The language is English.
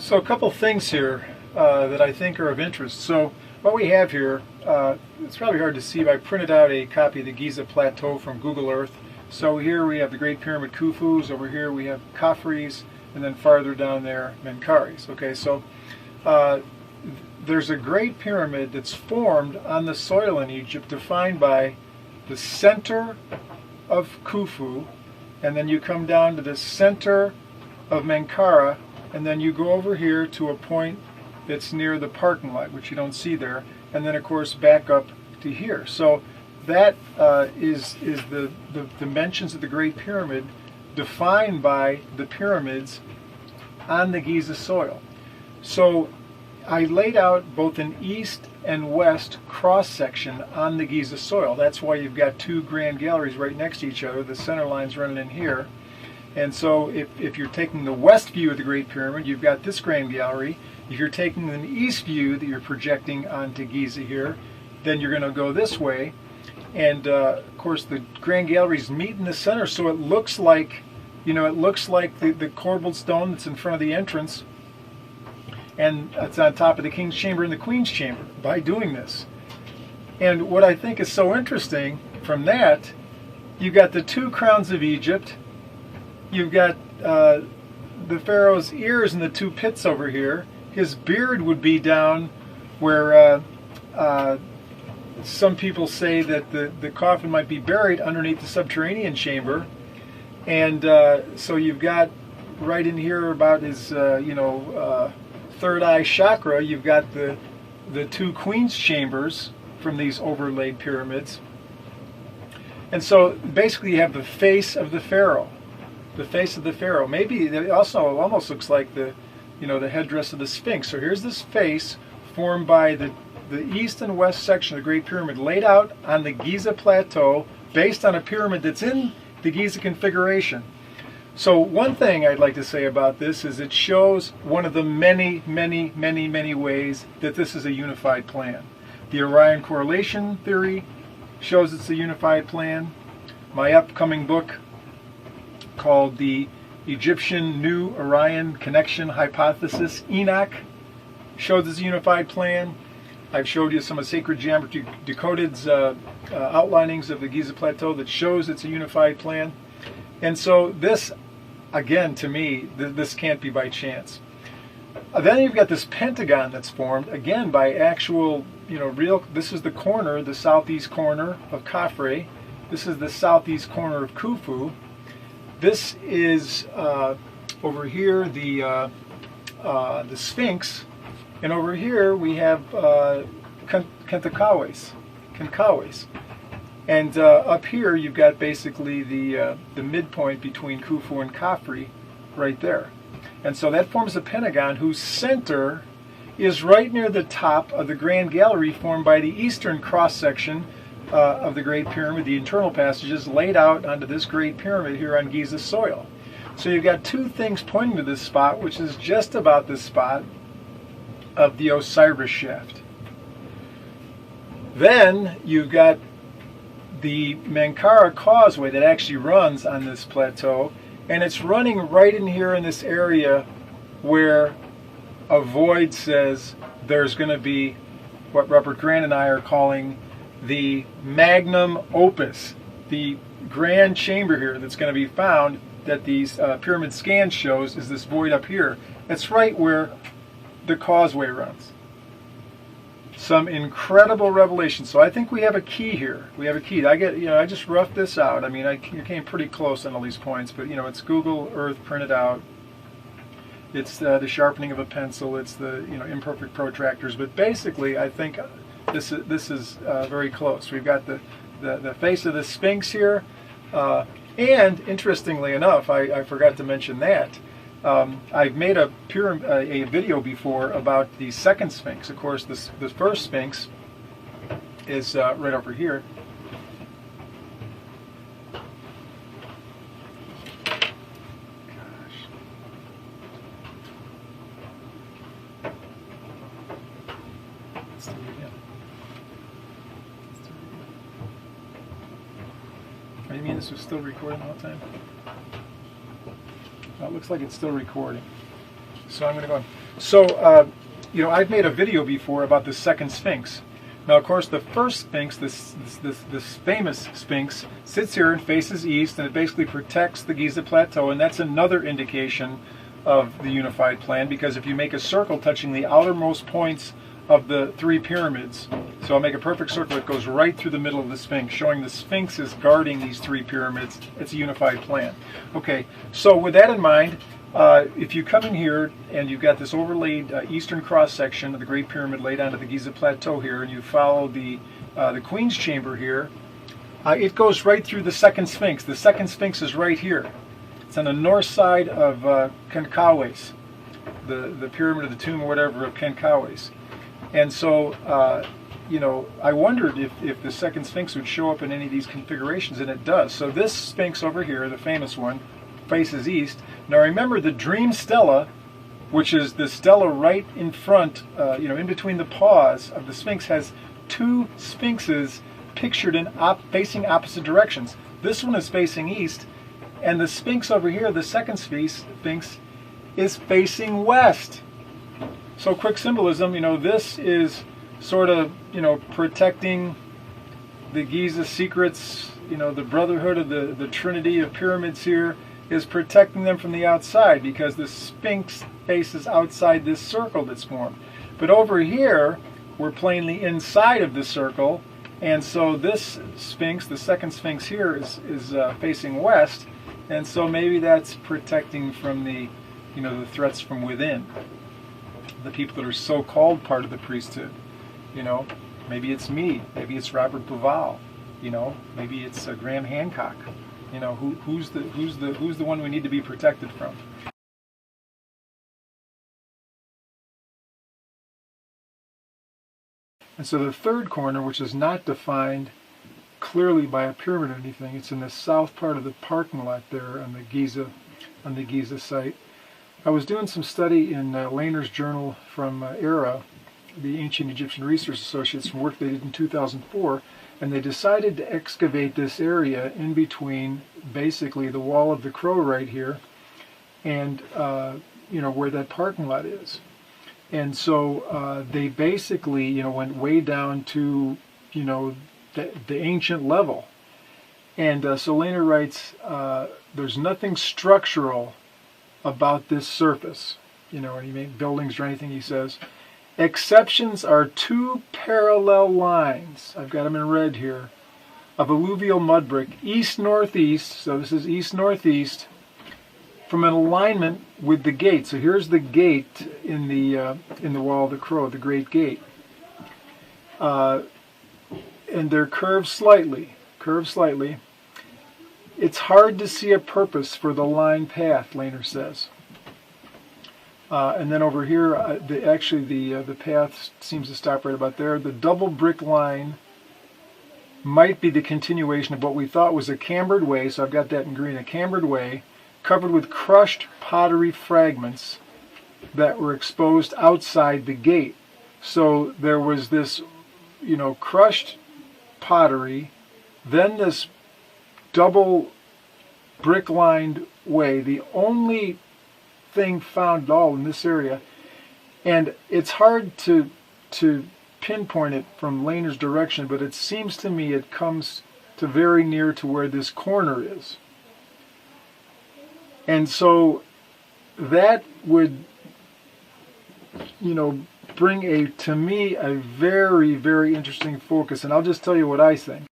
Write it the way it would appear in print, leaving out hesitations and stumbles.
So a couple things here that I think are of interest. So what we have here, it's probably hard to see, but I printed out a copy of the Giza Plateau from Google Earth. So here we have the Great Pyramid Khufu's, over here we have Khafre's, and then farther down there Menkare's. Okay, so there's a Great Pyramid that's formed on the soil in Egypt, defined by the center of Khufu, and then you come down to the center of Menkare, and then you go over here to a point that's near the parking lot, which you don't see there, and then of course back up to here. So that is the dimensions of the Great Pyramid defined by the pyramids on the Giza soil. So I laid out both an east and west cross section on the Giza soil. That's why you've got two grand galleries right next to each other. The center line's running in here. And so if you're taking the west view of the Great Pyramid, you've got this grand gallery. If you're taking an east view that you're projecting onto Giza here, then you're going to go this way. And of course the grand galleries meet in the center, so it looks like, you know, it looks like the corbelled stone that's in front of the entrance, and it's on top of the King's Chamber and the Queen's Chamber by doing this. And what I think is so interesting from that, you've got the two crowns of Egypt. You've got the pharaoh's ears in the two pits over here. His beard would be down where some people say that the coffin might be buried underneath the subterranean chamber. And so you've got right in here about his third eye chakra, you've got the two queen's chambers from these overlaid pyramids. And so basically you have the face of the pharaoh. The face of the pharaoh. Maybe it also almost looks like the headdress of the Sphinx. So here's this face formed by the east and west section of the Great Pyramid, laid out on the Giza Plateau, based on a pyramid that's in the Giza configuration. So one thing I'd like to say about this is it shows one of the many ways that this is a unified plan. The Orion correlation theory shows it's a unified plan. My upcoming book, called the Egyptian New Orion Connection Hypothesis, ENOC, shows it's a unified plan. I've showed you some of Sacred Geometry Decoded's outlinings of the Giza Plateau that shows it's a unified plan. And so this, again, to me, this can't be by chance. Then you've got this pentagon that's formed, again, by actual, this is the corner, the southeast corner of Khafre. This is the southeast corner of Khufu. This is over here the Sphinx, and over here we have Khentkawes. And up here you've got basically the midpoint between Khufu and Khafre right there. And so that forms a pentagon whose center is right near the top of the Grand Gallery formed by the eastern cross-section of the Great Pyramid, the internal passages laid out onto this Great Pyramid here on Giza soil. So you've got two things pointing to this spot, which is just about the spot of the Osiris shaft. Then you've got the Menkare causeway that actually runs on this plateau, and it's running right in here in this area where a void says there's going to be what Robert Grant and I are calling the magnum opus, the grand chamber here that's going to be found that these pyramid scan shows is this void up here. It's right where the causeway runs. Some incredible revelation. So I think we have a key here. We have a key. I just roughed this out. I mean, I came pretty close on all these points, but it's Google Earth printed out. It's the sharpening of a pencil. It's the imperfect protractors. But basically, I think this is very close. We've got the face of the Sphinx here, and interestingly enough, I forgot to mention that. I've made a video before about the second Sphinx. Of course, the first Sphinx is right over here. Let's do it again. What do you mean this was still recording the whole time? Well, it looks like it's still recording. So I'm going to go on. So, you know, I've made a video before about the second Sphinx. Now, of course, the first Sphinx, this famous Sphinx, sits here and faces east, and it basically protects the Giza Plateau, and that's another indication of the unified plan, because if you make a circle touching the outermost points of the three pyramids, so I'll make a perfect circle that goes right through the middle of the Sphinx, showing the Sphinx is guarding these three pyramids. It's a unified plan. Okay, so with that in mind, if you come in here and you've got this overlaid eastern cross section of the Great Pyramid laid onto the Giza Plateau here, and you follow the Queen's Chamber here, it goes right through the second Sphinx. The second Sphinx is right here. It's on the north side of Kenkawes, the pyramid of the tomb or whatever of Kenkawes. And so, you know, I wondered if the second Sphinx would show up in any of these configurations, and it does. So this Sphinx over here, the famous one, faces east. Now remember, the dream stela, which is the stela right in front, you know, in between the paws of the Sphinx, has two Sphinxes pictured in facing opposite directions. This one is facing east, and the Sphinx over here, the second Sphinx, is facing west. So quick symbolism, you know, this is sort of, you know, protecting the Giza secrets, you know, the brotherhood of the trinity of pyramids here is protecting them from the outside, because the Sphinx faces outside this circle that's formed. But over here, we're plainly inside of the circle, and so this Sphinx, the second Sphinx here, is facing west, and so maybe that's protecting from the, you know, the threats from within, the people that are so-called part of the priesthood. You know, maybe it's me, maybe it's Robert Bauval, you know, maybe it's Graham Hancock. You know, who's the one we need to be protected from? And so the third corner, which is not defined clearly by a pyramid or anything, it's in the south part of the parking lot there on the Giza site. I was doing some study in Lehner's journal from ERA, the Ancient Egyptian Research Associates, from work they did in 2004. And they decided to excavate this area in between basically the wall of the Crow right here and, you know, where that parking lot is. And so they basically, you know, went way down to, you know, the ancient level. And so Lehner writes, there's nothing structural about this surface, you know, any buildings or anything, he says. Exceptions are two parallel lines, I've got them in red here, of alluvial mud brick, east-northeast, so this is east-northeast, from an alignment with the gate. So here's the gate in the wall of the Crow, the Great Gate. And they're curved slightly. It's hard to see a purpose for the line path, Lehner says. And then over here, the path seems to stop right about there. The double brick line might be the continuation of what we thought was a cambered way, so I've got that in green, a cambered way, covered with crushed pottery fragments that were exposed outside the gate. So there was this, you know, crushed pottery, then this double brick-lined way, the only thing found at all in this area, and it's hard to pinpoint it from Lehner's direction, but it seems to me it comes to very near to where this corner is. And so that would, you know, bring to me a very, very interesting focus, and I'll just tell you what I think.